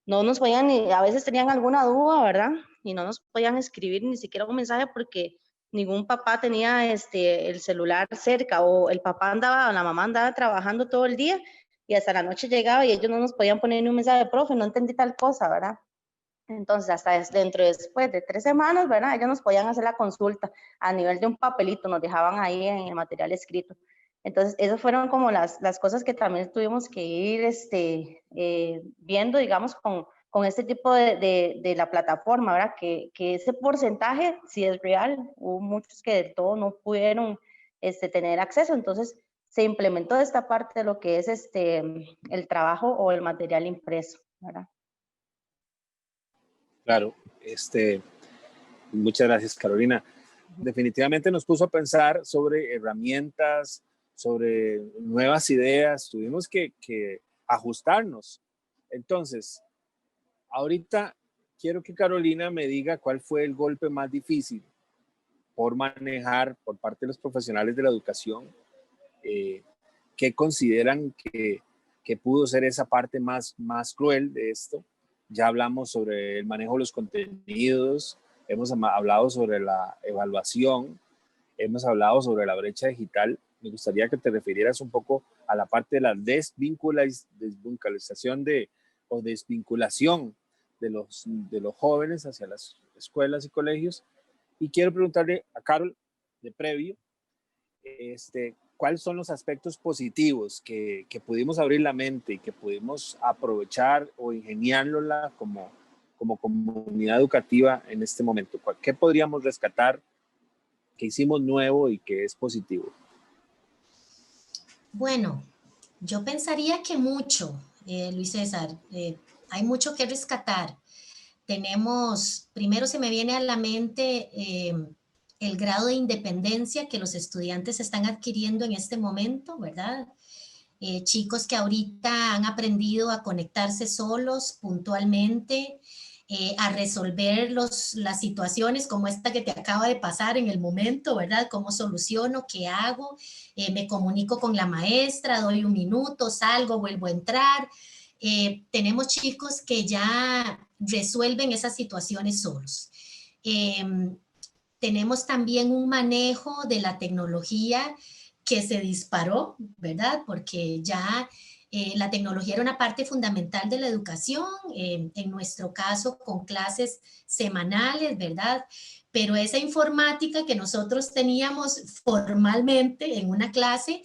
no nos podían, a veces tenían alguna duda, ¿verdad? Y no nos podían escribir ni siquiera un mensaje porque ningún papá tenía el celular cerca, o el papá andaba, o la mamá andaba trabajando todo el día y hasta la noche llegaba y ellos no nos podían poner ni un mensaje: profe, no entendí tal cosa, ¿verdad? Entonces, hasta después de 3 semanas, ¿verdad? Ellos nos podían hacer la consulta a nivel de un papelito, nos dejaban ahí en el material escrito. Entonces, esas fueron como las cosas que también tuvimos que ir viendo, digamos, con este tipo de la plataforma, ¿verdad? Que ese porcentaje sí es real. Hubo muchos que del todo no pudieron tener acceso. Entonces, se implementó esta parte de lo que es el trabajo o el material impreso, ¿verdad? Claro, muchas gracias, Carolina. Definitivamente nos puso a pensar sobre herramientas, sobre nuevas ideas. Tuvimos que ajustarnos. Entonces, ahorita quiero que Carolina me diga cuál fue el golpe más difícil por manejar por parte de los profesionales de la educación. ¿Qué consideran que pudo ser esa parte más cruel de esto? Ya hablamos sobre el manejo de los contenidos, hemos hablado sobre la evaluación, hemos hablado sobre la brecha digital. Me gustaría que te refirieras un poco a la parte de la desvinculación o desvinculación de los jóvenes hacia las escuelas y colegios. Y quiero preguntarle a Carol, de previo, ¿cuáles son los aspectos positivos que pudimos abrir la mente y que pudimos aprovechar o ingeniárnosla como comunidad educativa en este momento? ¿Qué podríamos rescatar que hicimos nuevo y que es positivo? Bueno, yo pensaría que mucho, Luis César, hay mucho que rescatar. primero se me viene a la mente el grado de independencia que los estudiantes están adquiriendo en este momento, ¿verdad? Chicos que ahorita han aprendido a conectarse solos puntualmente, a resolver las situaciones como esta que te acaba de pasar en el momento, ¿verdad? ¿Cómo soluciono? ¿Qué hago? Me comunico con la maestra, doy un minuto, salgo, vuelvo a entrar. Tenemos chicos que ya resuelven esas situaciones solos. Tenemos también un manejo de la tecnología que se disparó, ¿verdad? Porque ya la tecnología era una parte fundamental de la educación, en nuestro caso con clases semanales, ¿verdad? Pero esa informática que nosotros teníamos formalmente en una clase,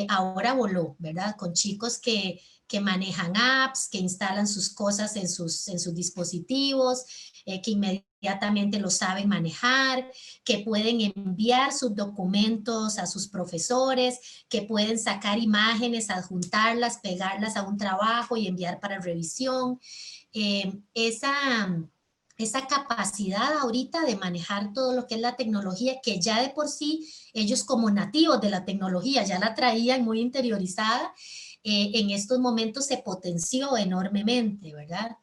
ahora voló, ¿verdad? Con chicos que manejan apps, que instalan sus cosas en sus dispositivos, que inmediatamente lo saben manejar, que pueden enviar sus documentos a sus profesores, que pueden sacar imágenes, adjuntarlas, pegarlas a un trabajo y enviar para revisión. Esa capacidad ahorita de manejar todo lo que es la tecnología, que ya de por sí ellos como nativos de la tecnología ya la traían muy interiorizada, en estos momentos se potenció enormemente, ¿verdad?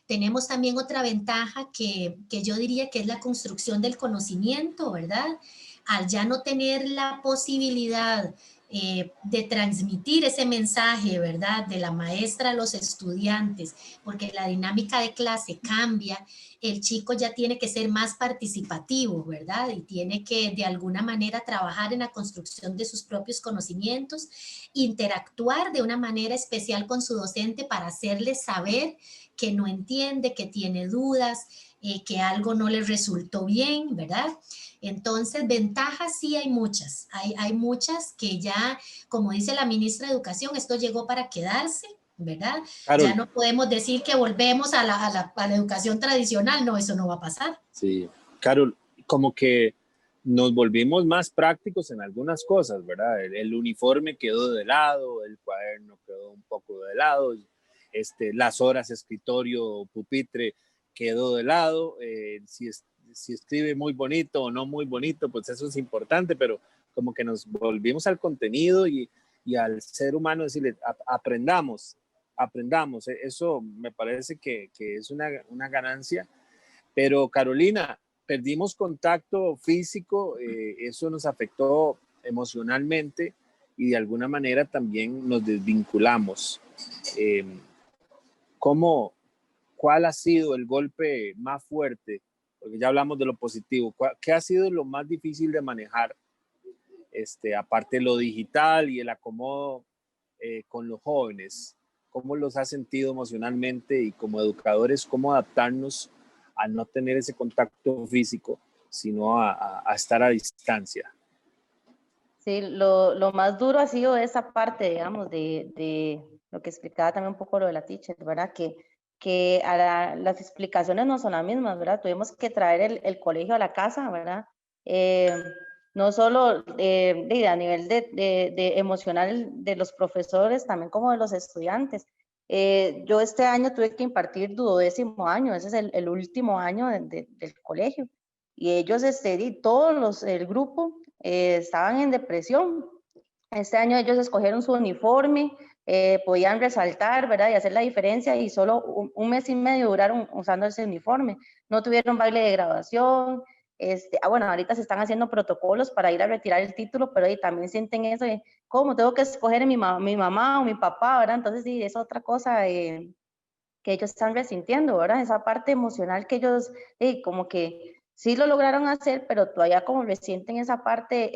Tenemos también otra ventaja que yo diría que es la construcción del conocimiento, ¿verdad? Al ya no tener la posibilidad de transmitir ese mensaje, ¿verdad? De la maestra a los estudiantes, porque la dinámica de clase cambia, el chico ya tiene que ser más participativo, ¿verdad? Y tiene que de alguna manera trabajar en la construcción de sus propios conocimientos, interactuar de una manera especial con su docente para hacerle saber que no entiende, que tiene dudas, que algo no le resultó bien, ¿verdad? Entonces, ventajas sí hay muchas. Hay muchas que ya, como dice la ministra de Educación, esto llegó para quedarse, ¿verdad? Carol, ya no podemos decir que volvemos a la educación tradicional, no, eso no va a pasar. Sí, Carol, como que nos volvimos más prácticos en algunas cosas, ¿verdad? El uniforme quedó de lado, el cuaderno quedó un poco de lado, las horas escritorio, pupitre quedó de lado, si escribe muy bonito o no muy bonito, pues eso es importante, pero como que nos volvimos al contenido y al ser humano decirle, aprendamos, eso me parece que es una ganancia, pero Carolina, perdimos contacto físico, eso nos afectó emocionalmente y de alguna manera también nos desvinculamos. ¿Cuál ha sido el golpe más fuerte? Porque ya hablamos de lo positivo. ¿Qué ha sido lo más difícil de manejar? Aparte de lo digital y el acomodo con los jóvenes. ¿Cómo los has sentido emocionalmente y como educadores, cómo adaptarnos a no tener ese contacto físico, sino a estar a distancia? Sí, lo más duro ha sido esa parte, digamos, de lo que explicaba también un poco lo de la teacher, ¿verdad? Que las explicaciones no son las mismas, ¿verdad? Tuvimos que traer el colegio a la casa, ¿verdad? No solo a nivel de emocional de los profesores, también como de los estudiantes. Yo este año tuve que impartir 12º año, ese es el último año del colegio. Y ellos, el grupo, estaban en depresión. Este año ellos escogieron su uniforme, podían resaltar, ¿verdad? Y hacer la diferencia, y solo un mes y medio duraron usando ese uniforme. No tuvieron baile de graduación. Bueno, ahorita se están haciendo protocolos para ir a retirar el título, pero ahí también sienten eso de, ¿cómo tengo que escoger mi mamá o mi papá, ¿verdad? Entonces sí, es otra cosa que ellos están resintiendo, ¿verdad? Esa parte emocional que ellos, como que sí lo lograron hacer, pero todavía como resienten esa parte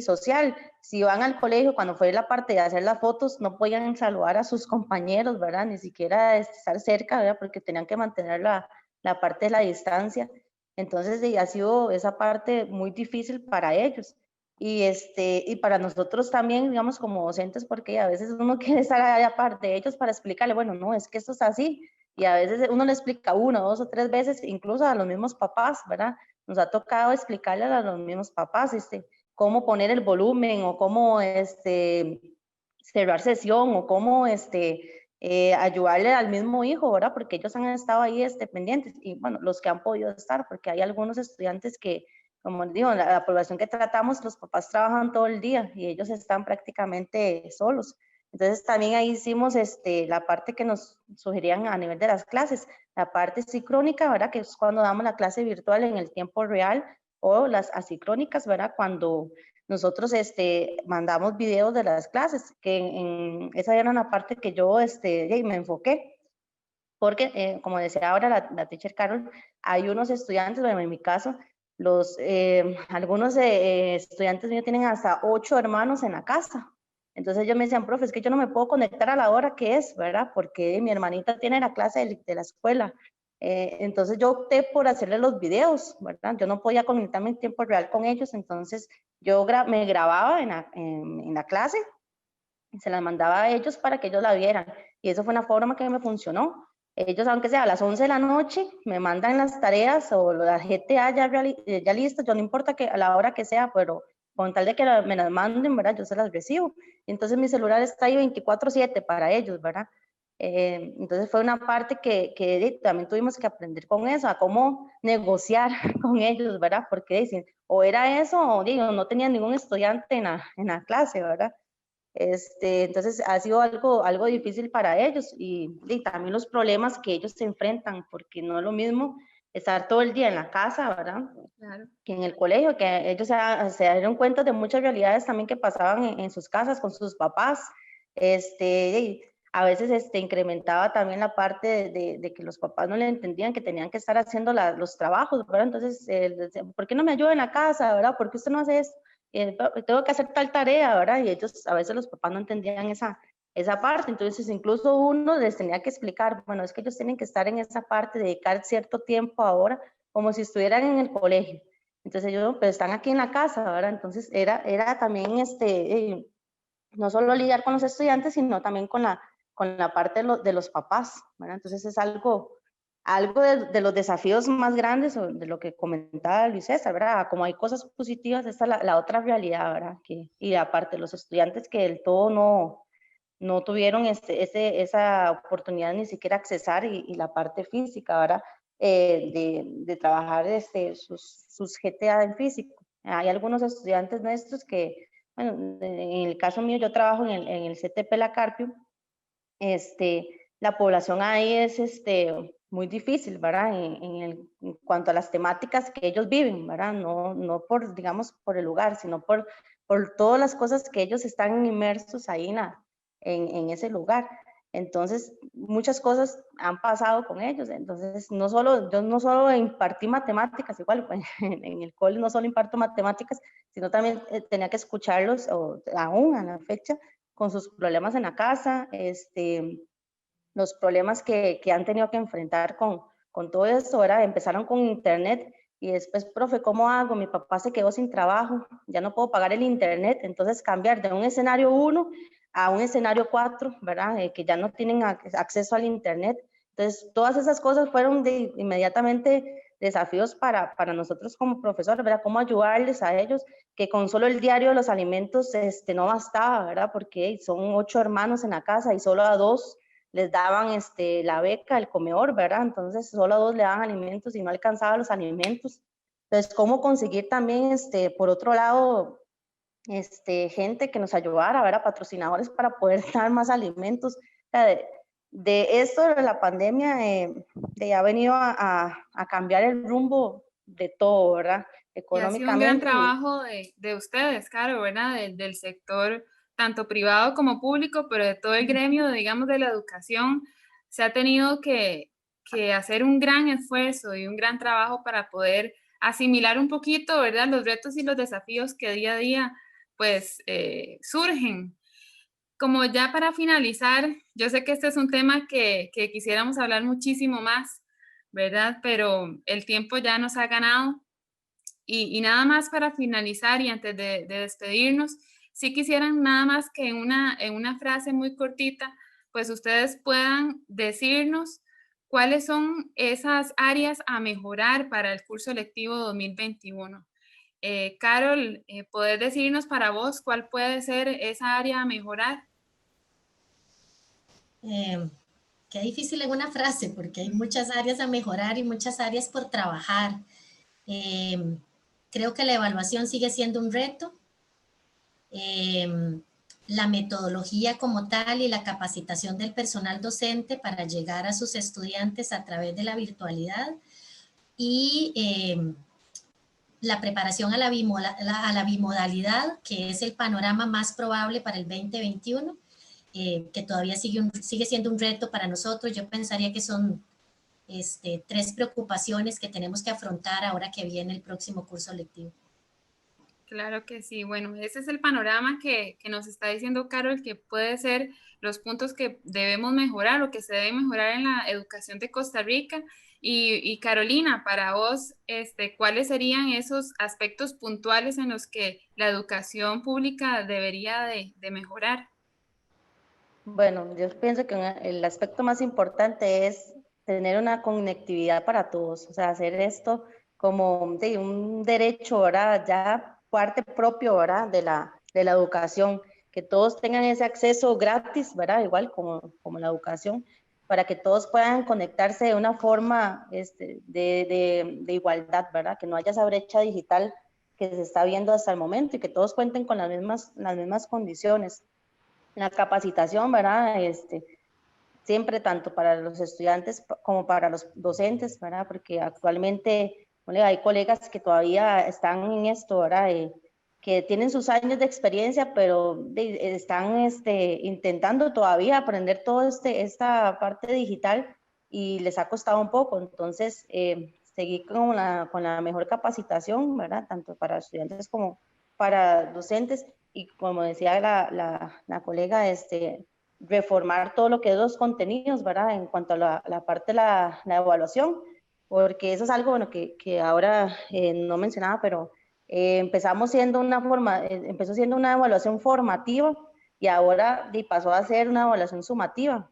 social. Si van al colegio, cuando fue la parte de hacer las fotos, no podían saludar a sus compañeros, ¿verdad? Ni siquiera estar cerca, ¿verdad? Porque tenían que mantener la parte de la distancia. Entonces, ha sido esa parte muy difícil para ellos. Y para nosotros también, digamos, como docentes, porque a veces uno quiere estar aparte de ellos para explicarle, bueno, no, es que esto es así. Y a veces uno le explica 1, 2 o 3 veces, incluso a los mismos papás, ¿verdad? Nos ha tocado explicarle a los mismos papás, cómo poner el volumen, o cómo cerrar sesión, o cómo ayudarle al mismo hijo, ¿verdad? Porque ellos han estado ahí pendientes y bueno, los que han podido estar, porque hay algunos estudiantes que, como digo, la población que tratamos, los papás trabajan todo el día y ellos están prácticamente solos. Entonces también ahí hicimos la parte que nos sugerían a nivel de las clases, la parte sincrónica, ¿verdad? Que es cuando damos la clase virtual en el tiempo real, o las asincrónicas, ¿verdad? Cuando nosotros mandamos videos de las clases, que esa era una parte que yo me enfoqué, porque como decía ahora la teacher Carol, hay unos estudiantes, bueno, en mi caso, algunos estudiantes míos tienen hasta 8 hermanos en la casa. Entonces ellos me decían, profe, es que yo no me puedo conectar a la hora que es, ¿verdad? Porque mi hermanita tiene la clase de la escuela. Entonces yo opté por hacerle los videos, ¿verdad? Yo no podía conectarme en tiempo real con ellos, entonces yo me grababa en la clase y se las mandaba a ellos para que ellos la vieran. Y eso fue una forma que me funcionó. Ellos, aunque sea a las 11 de la noche, me mandan las tareas o la GTA ya listas, yo no importa que a la hora que sea, pero con tal de que me las manden, ¿verdad? Yo se las recibo. Entonces mi celular está ahí 24/7 para ellos, ¿verdad? Entonces fue una parte que también tuvimos que aprender con eso, a cómo negociar con ellos, ¿verdad? Porque dicen, o era eso, o digo, no tenía ningún estudiante en la clase, ¿verdad? Entonces ha sido algo difícil para ellos y también los problemas que ellos se enfrentan, porque no es lo mismo estar todo el día en la casa, ¿verdad? Claro. Que en el colegio, que ellos se dieron cuenta de muchas realidades también que pasaban en sus casas con sus papás. Y a veces incrementaba también la parte de que los papás no le entendían que tenían que estar haciendo los trabajos, ¿verdad? Entonces, ¿por qué no me ayuda en la casa, verdad? ¿Por qué usted no hace esto? Tengo que hacer tal tarea, ¿verdad? Y ellos, a veces los papás no entendían esa parte, entonces incluso uno les tenía que explicar, bueno, es que ellos tienen que estar en esa parte, dedicar cierto tiempo ahora, como si estuvieran en el colegio. Entonces ellos, pero están aquí en la casa, ¿verdad? Entonces era también, no solo lidiar con los estudiantes, sino también con la parte de los papás, ¿verdad? Entonces es algo de los desafíos más grandes, o de lo que comentaba Luis César, ¿verdad? Como hay cosas positivas, esta es la otra realidad, ¿verdad? Y aparte los estudiantes que del todo no tuvieron esa oportunidad ni siquiera accesar y la parte física, ¿verdad? De trabajar sus GTA en físico. Hay algunos estudiantes nuestros que, bueno, en el caso mío yo trabajo en el CTP La Carpio, la población ahí es muy difícil, ¿verdad? En cuanto a las temáticas que ellos viven, ¿verdad? No por, digamos, por el lugar, sino por todas las cosas que ellos están inmersos ahí en ese lugar. Entonces, muchas cosas han pasado con ellos. Entonces, yo no solo impartí matemáticas, igual, pues, en el cole no solo imparto matemáticas, sino también tenía que escucharlos, o aún a la fecha, con sus problemas en la casa, los problemas que han tenido que enfrentar con todo esto, ¿verdad? Empezaron con internet y después, profe, ¿cómo hago? Mi papá se quedó sin trabajo, ya no puedo pagar el internet, entonces cambiar de un escenario 1 a un escenario 4, ¿verdad? Que ya no tienen acceso al internet. Entonces, todas esas cosas fueron inmediatamente desafíos para nosotros como profesores, ¿verdad? Cómo ayudarles a ellos, que con solo el diario de los alimentos no bastaba, ¿verdad? Porque son 8 hermanos en la casa y solo a 2 les daban la beca, el comedor, ¿verdad? Entonces solo a 2 le daban alimentos y no alcanzaba los alimentos. Entonces, ¿cómo conseguir también, por otro lado, gente que nos ayudara, ¿verdad? Patrocinadores para poder dar más alimentos? O sea, de esto de la pandemia ha venido a cambiar el rumbo de todo, ¿verdad? Y ha sido un gran trabajo de ustedes, claro, ¿verdad? Del sector tanto privado como público, pero de todo el gremio, digamos, de la educación, se ha tenido que hacer un gran esfuerzo y un gran trabajo para poder asimilar un poquito, ¿verdad? Los retos y los desafíos que día a día, pues, surgen. Como ya para finalizar, yo sé que este es un tema que quisiéramos hablar muchísimo más, ¿verdad? Pero el tiempo ya nos ha ganado. Y nada más para finalizar y antes de despedirnos, si quisieran nada más que en una frase muy cortita, pues ustedes puedan decirnos cuáles son esas áreas a mejorar para el curso lectivo 2021. Carol, ¿podés decirnos para vos cuál puede ser esa área a mejorar? Qué difícil en una frase, porque hay muchas áreas a mejorar y muchas áreas por trabajar. Creo que la evaluación sigue siendo un reto. La metodología como tal y la capacitación del personal docente para llegar a sus estudiantes a través de la virtualidad y la preparación a la bimodalidad, que es el panorama más probable para el 2021, que todavía sigue siendo un reto para nosotros. Yo pensaría que son 3 preocupaciones que tenemos que afrontar ahora que viene el próximo curso lectivo. Claro que sí. Bueno, ese es el panorama que nos está diciendo Carol, que puede ser los puntos que debemos mejorar o que se debe mejorar en la educación de Costa Rica. Y Carolina, para vos, ¿cuáles serían esos aspectos puntuales en los que la educación pública debería de mejorar? Bueno, yo pienso que el aspecto más importante es tener una conectividad para todos, o sea, hacer esto como de un derecho, ¿verdad? Ya parte propio, ¿verdad? De la educación, que todos tengan ese acceso gratis, ¿verdad? Igual como la educación, para que todos puedan conectarse de una forma de igualdad, ¿verdad? Que no haya esa brecha digital que se está viendo hasta el momento y que todos cuenten con las mismas condiciones. La capacitación, ¿verdad? Siempre tanto para los estudiantes como para los docentes, ¿verdad? Porque actualmente hay colegas que todavía están en esto, ¿verdad? Que tienen sus años de experiencia, pero están intentando todavía aprender toda esta parte digital y les ha costado un poco. Entonces, seguir con la mejor capacitación, ¿verdad? Tanto para estudiantes como para docentes. Y como decía la colega, reformar todo lo que es los contenidos, ¿verdad? En cuanto a la parte de la evaluación, porque eso es algo bueno, que ahora no mencionaba, pero empezó siendo una evaluación formativa y ahora pasó a ser una evaluación sumativa.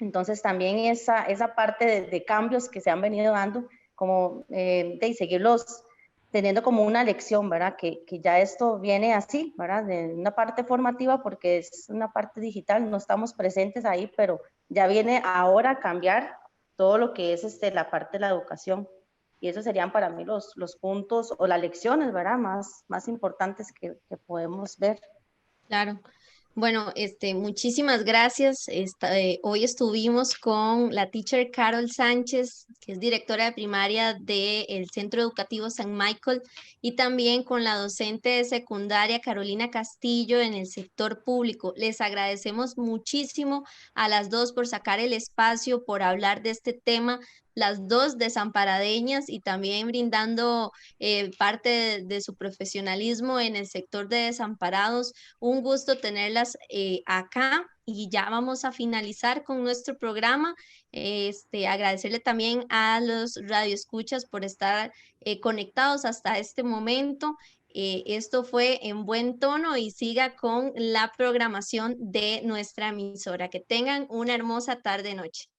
Entonces también esa parte de cambios que se han venido dando, como de seguirlos teniendo como una lección, ¿verdad? Que ya esto viene así, ¿verdad? De una parte formativa porque es una parte digital, no estamos presentes ahí, pero ya viene ahora a cambiar todo lo que es la parte de la educación. Y esos serían para mí los puntos o las lecciones, ¿verdad? Más importantes que podemos ver. Claro. Bueno, muchísimas gracias. Hoy estuvimos con la teacher Carol Sánchez, que es directora de primaria del Centro Educativo San Michael, y también con la docente de secundaria Carolina Castillo en el sector público. Les agradecemos muchísimo a las dos por sacar el espacio, por hablar de este tema, las dos desamparadeñas y también brindando parte de su profesionalismo en el sector de desamparados. Un gusto tenerlas acá y ya vamos a finalizar con nuestro programa. Agradecerle también a los radioescuchas por estar conectados hasta este momento. Esto fue En Buen Tono y siga con la programación de nuestra emisora. Que tengan una hermosa tarde-noche.